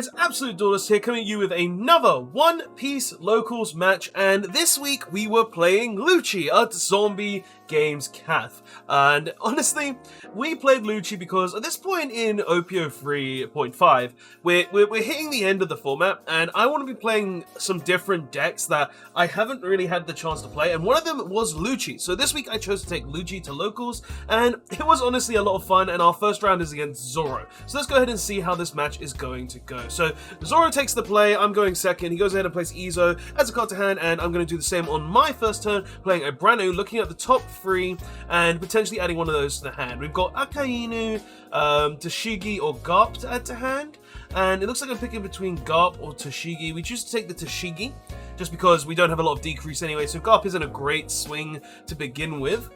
guys, Absolute Duelist here, coming at you with another One Piece Locals match, and this week we were playing Lucci at Zombie Games Cath. And honestly, we played Lucci because at this point in OP03.5, we're hitting the end of the format, and I want to be playing some different decks that I haven't really had the chance to play, and one of them was Lucci. So this week I chose to take Lucci to Locals, and it was honestly a lot of fun, and our first round is against Zoro. So let's go ahead and see how this match is going to go. So Zoro takes the play, I'm going second, he goes ahead and plays Izo as a card to hand, and I'm going to do the same on my first turn, playing a brand new, looking at the top three, and potentially adding one of those to the hand. We've got Akainu, Tashigi, or Garp to add to hand, and it looks like I'm picking between Garp or Tashigi. We choose to take the Tashigi, just because we don't have a lot of decrease anyway, so Garp isn't a great swing to begin with.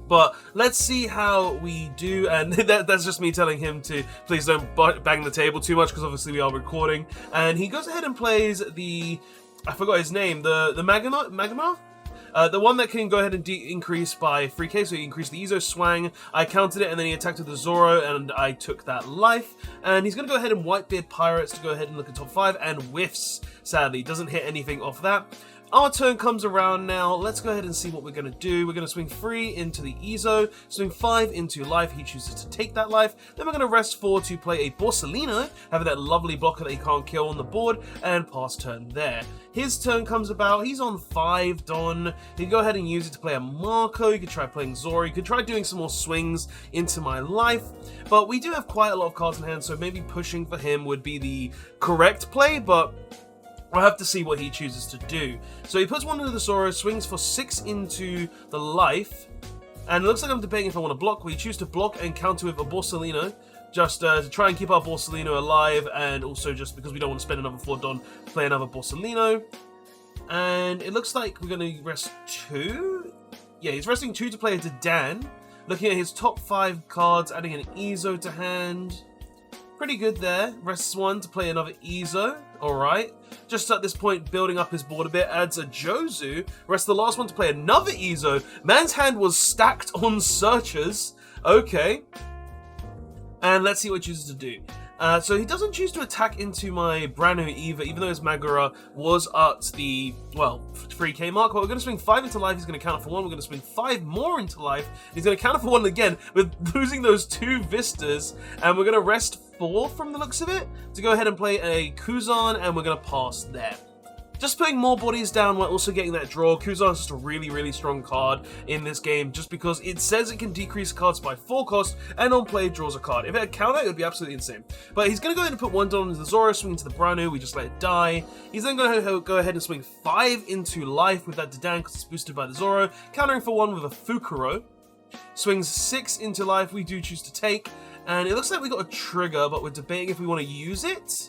But let's see how we do, and that's just me telling him to please don't bang the table too much, because obviously we are recording. And he goes ahead and plays the, I forgot his name, the Magma? The one that can go ahead and increase by 3k, so he increased the Izo swang. I countered it, and then he attacked with the Zoro, and I took that life. And he's going to go ahead and Whitebeard Pirates to go ahead and look at top 5, and whiffs, sadly. Doesn't hit anything off that. Our turn comes around now. Let's go ahead and see what we're going to do. We're going to swing 3 into the Izo, swing 5 into life. He chooses to take that life. Then we're going to rest 4 to play a Borsalino, having that lovely blocker that he can't kill on the board, and pass turn there. His turn comes about. He's on 5 Don. He can go ahead and use it to play a Marco. You could try playing Zoro. You could try doing some more swings into my life. But we do have quite a lot of cards in hand, so maybe pushing for him would be the correct play, but I'll have to see what he chooses to do. So he puts one into the Zoro, swings for 6 into the life, and it looks like I'm debating if I want to block. We choose to block and counter with a Borsalino, just to try and keep our Borsalino alive, and also just because we don't want to spend another 4 Don to play another Borsalino. And it looks like we're going to rest 2? Yeah, he's resting 2 to play a Dadan. Looking at his top 5 cards, adding an Izo to hand. Pretty good there. Rests 1 to play another Izo. Alright. Just at this point, building up his board a bit, adds a Jozu. Rests the last one to play another Izo. Man's hand was stacked on searchers. Okay. And let's see what he chooses to do. So he doesn't choose to attack into my brand new Eva, even though his Magura was at the, well, 3k mark. But we're going to swing 5 into life, he's going to counter for 1. We're going to swing 5 more into life, he's going to counter for 1 again, with losing those 2 Vistas. And we're going to rest 4 from the looks of it, to go ahead and play a Kuzan, and we're going to pass there. Just putting more bodies down while also getting that draw. Kuzan is just a really, really strong card in this game, just because it says it can decrease cards by 4 cost, and on play draws a card. If it had counter, it would be absolutely insane. But he's going to go ahead and put 1 Don into the Zoro, swing into the Branu, we just let it die. He's then going to go ahead and swing 5 into life with that Dadan, because it's boosted by the Zoro, countering for 1 with a Fukuro. Swings 6 into life, we do choose to take, and it looks like we got a trigger, but we're debating if we want to use it.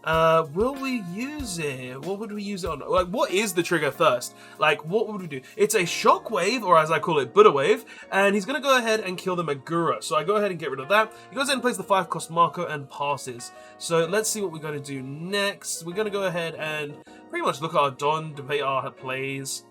Will we use it? What would we use it on? Like, what is the trigger first? Like, what would we do? It's a shockwave, or as I call it, Buddha wave, and he's gonna go ahead and kill the Magura. So I go ahead and get rid of that. He goes ahead and plays the 5 cost Marco and passes. So let's see what we're gonna do next. We're gonna go ahead and pretty much look at our Don, debate our plays,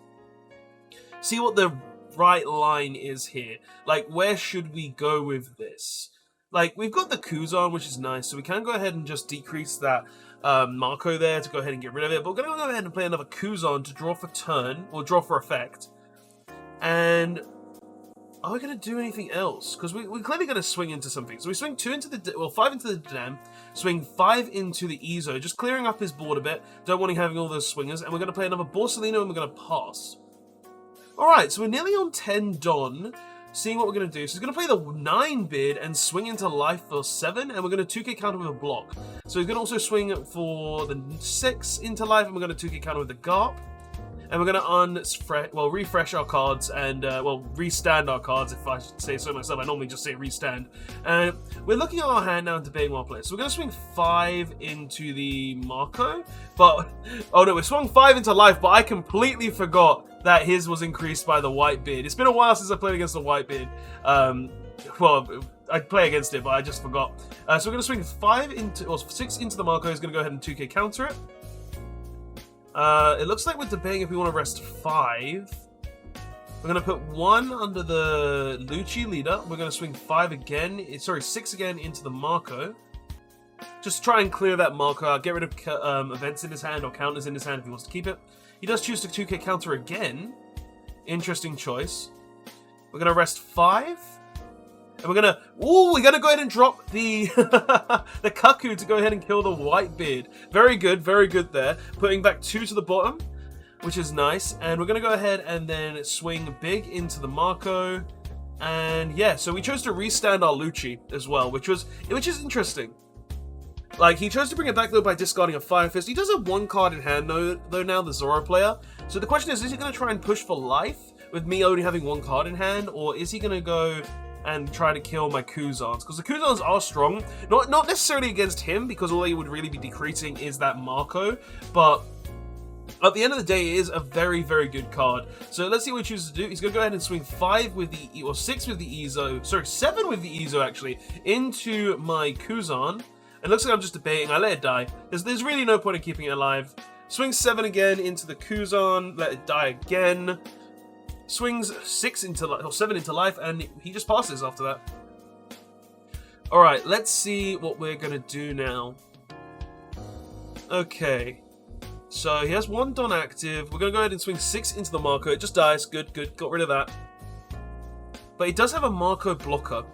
see what the right line is here. Like, where should we go with this? Like, we've got the Kuzan, which is nice, so we can go ahead and just decrease that Marco there to go ahead and get rid of it. But we're going to go ahead and play another Kuzan to draw for turn, or draw for effect. And are we going to do anything else? Because we're clearly going to swing into something. So we swing 2 into the, well, 5 into the Dam, swing 5 into the Izo, just clearing up his board a bit, don't want him having all those swingers, and we're going to play another Borsalino, and we're going to pass. Alright, so we're nearly on 10 Don. Seeing what we're going to do. So he's going to play the 9 bid and swing into life for 7, and we're going to 2k counter with a block. So he's going to also swing for the 6 into life, and we're going to 2k counter with the Garp. And we're going to refresh our cards and, restand our cards, if I should say so myself. I normally just say restand. And we're looking at our hand now and debating our play. So we're going to swing 5 into the Marco. But, oh no, we swung 5 into life, but I completely forgot that his was increased by the white beard. It's been a while since I played against the white beard. Well, I'd play against it, but I just forgot. So we're going to swing 6 into the Marco. He's going to go ahead and 2k counter it. It looks like we're debating if we want to rest 5. We're going to put 1 under the Lucci leader. We're going to swing 5 again. 6 again into the Marco. Just try and clear that Marco out. Get rid of events in his hand or counters in his hand if he wants to keep it. He does choose to 2k counter again. Interesting choice. We're going to rest 5. And we're going to... Ooh, we're going to go ahead and drop the the Cuckoo to go ahead and kill the Whitebeard. Very good there. Putting back 2 to the bottom, which is nice. And we're going to go ahead and then swing big into the Marco. And yeah, so we chose to restand our Lucci as well, which is interesting. Like, he chose to bring it back, though, by discarding a Fire Fist. He does have 1 card in hand, though now, the Zoro player. So the question is he going to try and push for life with me only having 1 card in hand? Or is he going to go and try to kill my Kuzans? Because the Kuzans are strong. Not necessarily against him, because all he would really be decreasing is that Marco. But at the end of the day, it is a very, very good card. So let's see what he chooses to do. He's going to go ahead and swing 5 with the... or 6 with the Ezo. Sorry, 7 with the Ezo, actually. Into my Kuzan. It looks like I'm just debating. I let it die. There's really no point in keeping it alive. Swings 7 again into the Kuzan. Let it die again. Swings 6 into or 7 into life, and he just passes after that. All right, let's see what we're gonna do now. Okay, so he has 1 Don active. We're gonna go ahead and swing 6 into the Marco. It just dies. Good. Got rid of that. But he does have a Marco blocker.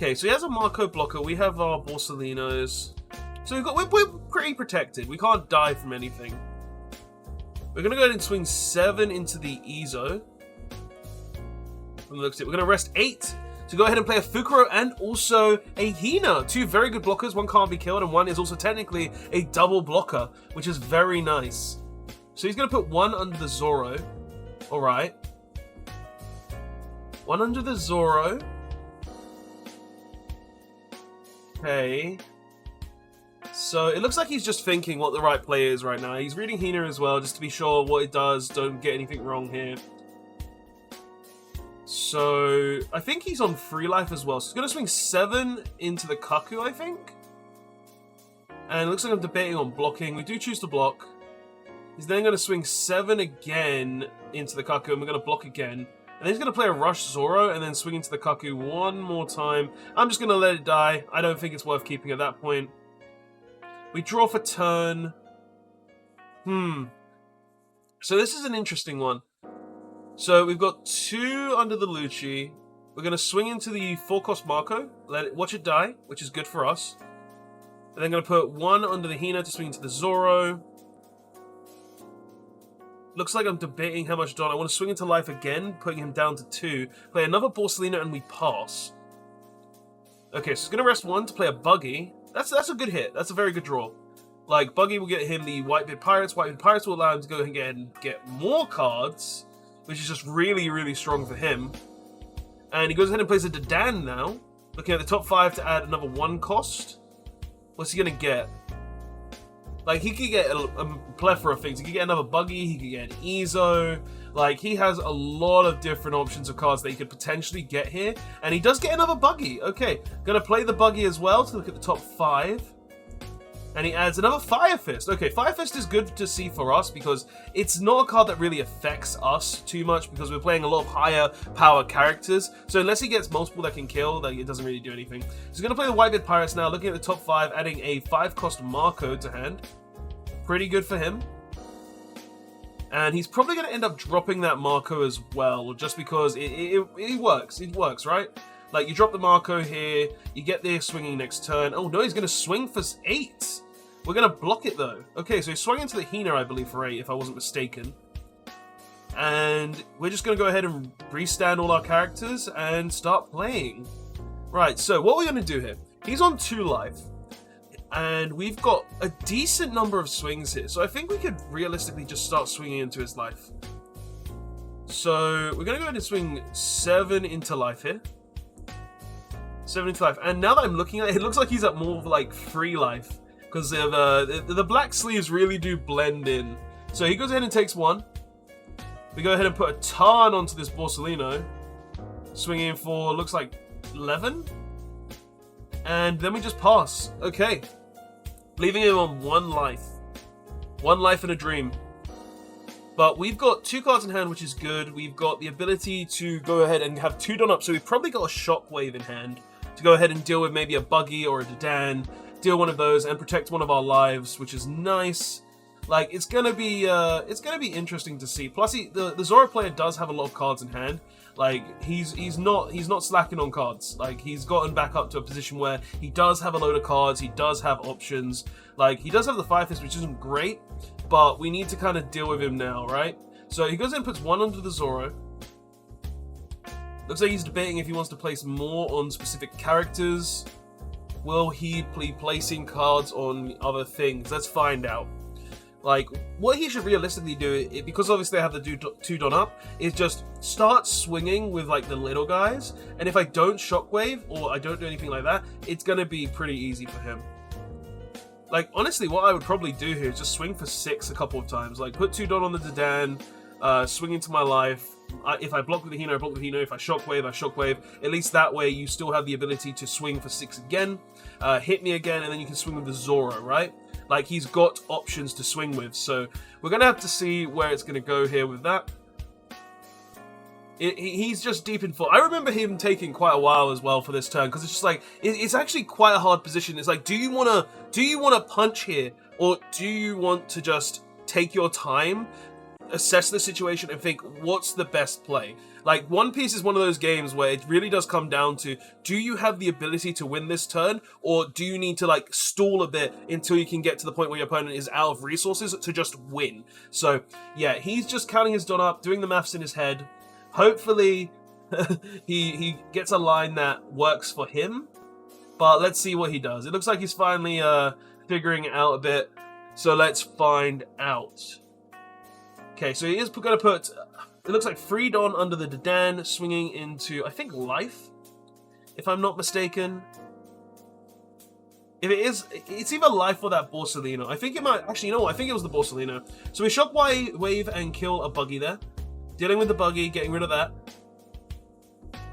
Okay, so he has a Marco blocker. We have our Borsalinos. So we're pretty protected. We can't die from anything. We're going to go ahead and swing 7 into the Ezo. From the looks of it. We're going to rest 8 to go ahead and play a Fukuro and also a Hina. 2 very good blockers. 1 can't be killed, and 1 is also technically a double blocker, which is very nice. So he's going to put 1 under the Zoro. Alright. 1 under the Zoro. Okay, so it looks like he's just thinking what the right play is right now. He's reading Hina as well, just to be sure what it does. Don't get anything wrong here. So I think he's on free life as well. So he's going to swing 7 into the Cuckoo, I think. And it looks like I'm debating on blocking. We do choose to block. He's then going to swing 7 again into the Cuckoo, and we're going to block again. And then he's going to play a Rush Zoro and then swing into the Cuckoo 1 more time. I'm just going to let it die. I don't think it's worth keeping at that point. We draw for turn. So this is an interesting one. So we've got 2 under the Lucci. We're going to swing into the 4-cost Marco. Watch it die, which is good for us. And then going to put 1 under the Hina to swing into the Zoro. Looks like I'm debating how much Don. I want to swing into life again, putting him down to 2. Play another Borsalino, and we pass. Okay, so he's going to rest 1 to play a Buggy. That's a good hit. That's a very good draw. Like, Buggy will get him the Whitebeard Pirates. Whitebeard Pirates will allow him to go ahead and get more cards, which is just really, really strong for him. And he goes ahead and plays a Dadan now. Looking at the top 5 to add another 1 cost. What's he going to get? Like, he could get a plethora of things. He could get another Buggy, he could get an Ezo. Like, he has a lot of different options of cards that he could potentially get here. And he does get another Buggy. Okay, gonna play the Buggy as well to look at the top 5. And he adds another Fire Fist. Okay, Fire Fist is good to see for us because it's not a card that really affects us too much because we're playing a lot of higher power characters. So unless he gets multiple that can kill, then it doesn't really do anything. So he's going to play the Whitebeard Pirates now, looking at the top 5, adding a 5-cost Marco to hand. Pretty good for him. And he's probably going to end up dropping that Marco as well, just because it works. It works, right? Like, you drop the Marco here, you get the swinging next turn. Oh no, he's going to swing for 8. We're going to block it though. Okay, so he swung into the Hina, I believe, for 8, if I wasn't mistaken. And we're just going to go ahead and restand all our characters and start playing. Right, so what we're going to do here, he's on 2 life. And we've got a decent number of swings here. So I think we could realistically just start swinging into his life. So we're going to go ahead and swing 7 into life here. 7 into life. And now that I'm looking at it, it looks like he's at more of like 3 life. Because the black sleeves really do blend in. So he goes ahead and takes 1. We go ahead and put a ton onto this Borsalino. Swinging for, looks like 11. And then we just pass. Okay. Leaving him on 1 life. 1 life and a dream. But we've got 2 cards in hand, which is good. We've got the ability to go ahead and have 2 done up. So we've probably got a Shockwave in hand to go ahead and deal with maybe a Buggy or a Dadan. deal one of those and protect one of our lives, which is nice. Like, it's gonna be interesting to see. Plus, the Zoro player does have a lot of cards in hand. Like, he's not slacking on cards. Like, he's gotten back up to a position where he does have a load of cards. He does have options. Like, he does have the Fire Fist, which isn't great, but we need to kind of deal with him now, right? So he goes in and puts one under the Zoro. Looks like he's debating if he wants to place more on specific characters. Will he be placing cards on other things? Let's find out. Like, what he should realistically do, because obviously I have the 2 Don up, is just start swinging with, like, the little guys. And if I don't Shockwave, or I don't do anything like that, it's going to be pretty easy for him. Like, honestly, what I would probably do here is just swing for 6 a couple of times. Like, put 2 Don on the Dadan, swing into my life. If I block with the Hino, I block with the Hino. If I Shockwave, I Shockwave. At least that way you still have the ability to swing for 6 again, hit me again, and then you can swing with the Zoro, right? Like, he's got options to swing with, so we're going to have to see where it's going to go here with that. He's just deep in full. I remember him taking quite a while as well for this turn, because it's just like, it's actually quite a hard position. It's like, do you want to punch here, or do you want to just take your time, assess the situation, and think, what's the best play? Like, One Piece is one of those games where it really does come down to, do you have the ability to win this turn, or do you need to, like, stall a bit until you can get to the point where your opponent is out of resources to just win? So, yeah, he's just counting his Don up, doing the maths in his head. Hopefully, he gets a line that works for him, but let's see what he does. It looks like he's finally figuring it out a bit, so let's find out. Okay, so he is going to put... It looks like 3 Don under the Dadan, swinging into, I think, life, if I'm not mistaken. If it is, it's either life or that Borsalino. I think it might, actually, you know what, I think it was the Borsalino. So we Shockwave and kill a buggy there. Dealing with the buggy, getting rid of that.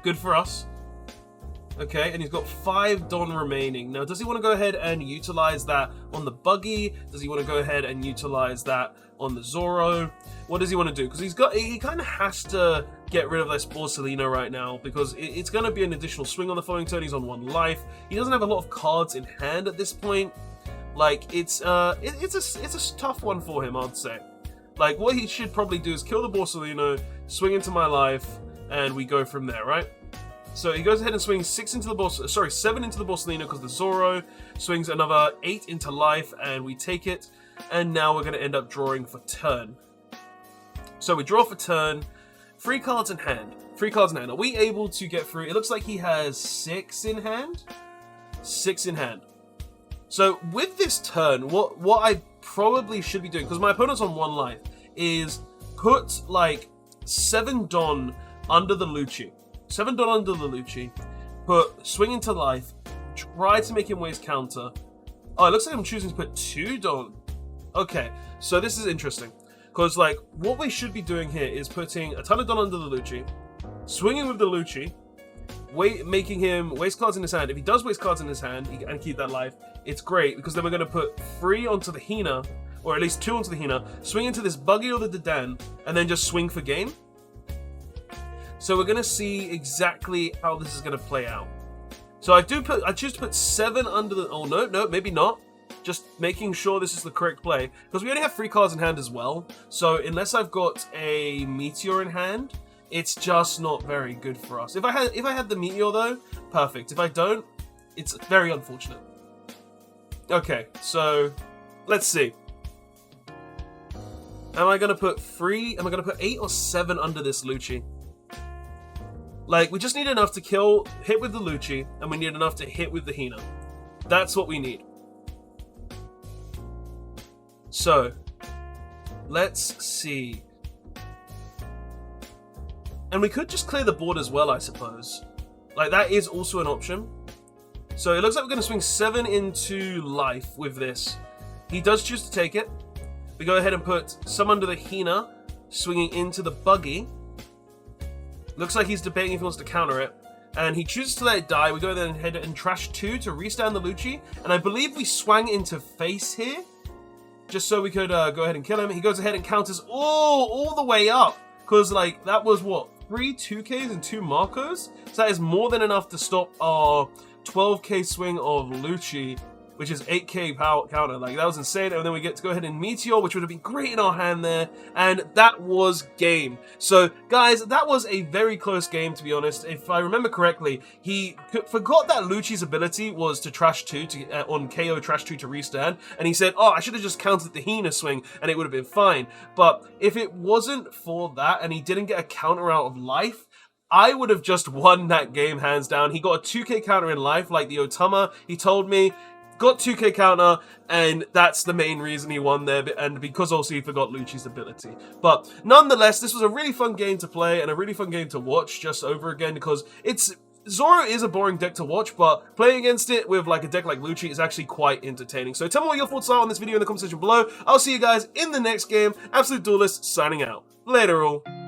Good for us. Okay, and he's got 5 Don remaining. Now, does he want to go ahead and utilize that on the buggy? Does he want to go ahead and utilize that on the Zoro? What does he want to do? Because he kind of has to get rid of this Borsalino right now, because it's going to be an additional swing on the following turn. He's on 1 life. He doesn't have a lot of cards in hand at this point. Like, it's a tough one for him, I'd say. Like, what he should probably do is kill the Borsalino, swing into my life, and we go from there, right? So he goes ahead and swings 7 into the Borsalino, because the Zoro swings another 8 into life, and we take it. And now we're going to end up drawing for turn. So we draw for turn, 3 cards in hand. 3 cards in hand. Are we able to get through? It looks like he has 6 in hand. 6 in hand. So with this turn, what I probably should be doing, because my opponent's on 1 life, is put like 7 Don under the Lucci. 7 Don under the Lucci. Put swing into life. Try to make him waste counter. Oh, it looks like I'm choosing to put 2 Don. Okay, so this is interesting. Because, like, what we should be doing here is putting a ton of Don under the Lucci, swinging with the Lucci, making him waste cards in his hand. If he does waste cards in his hand and keep that life, it's great, because then we're going to put 3 onto the Hina, or at least 2 onto the Hina, swing into this buggy or the Dadan, and then just swing for game. So we're going to see exactly how this is going to play out. So I choose to put 7 under the... Oh, no, maybe not. Just making sure this is the correct play, because we only have 3 cards in hand as well. So unless I've got a Meteor in hand, it's just not very good for us. If I had the Meteor though, perfect. If I don't, it's very unfortunate. Okay, so let's see. Am I gonna put 3? Am I gonna put 8 or 7 under this Lucci? Like, we just need enough to hit with the Lucci, and we need enough to hit with the Hina. That's what we need. So, let's see. And we could just clear the board as well, I suppose. Like, that is also an option. So it looks like we're going to swing 7 into life with this. He does choose to take it. We go ahead and put some under the Hina, swinging into the buggy. Looks like he's debating if he wants to counter it. And he chooses to let it die. We go ahead and trash 2 to restand the Lucci. And I believe we swang into face here, just so we could go ahead and kill him. He goes ahead and counters all the way up. Because, like, that was, what, 3 2Ks and 2 Marcos? So that is more than enough to stop our 12K swing of Lucci. which is 8k power counter. Like, that was insane. And then we get to go ahead and Meteor, which would have been great in our hand there. And that was game. So, guys, that was a very close game, to be honest. If I remember correctly, he forgot that Lucci's ability was to Trash 2, on KO Trash 2 to restand. And he said, oh, I should have just countered the Hina swing, and it would have been fine. But if it wasn't for that, and he didn't get a counter out of life, I would have just won that game hands down. He got a 2k counter in life, like the Otama, he told me. Got 2k counter, and that's the main reason he won there, and because also he forgot Lucci's ability. But nonetheless, this was a really fun game to play, and a really fun game to watch just over again, because Zoro is a boring deck to watch, but playing against it with like a deck like Lucci is actually quite entertaining. So tell me what your thoughts are on this video in the comment section below. I'll see you guys in the next game. Absolute Duelist signing out. Later all.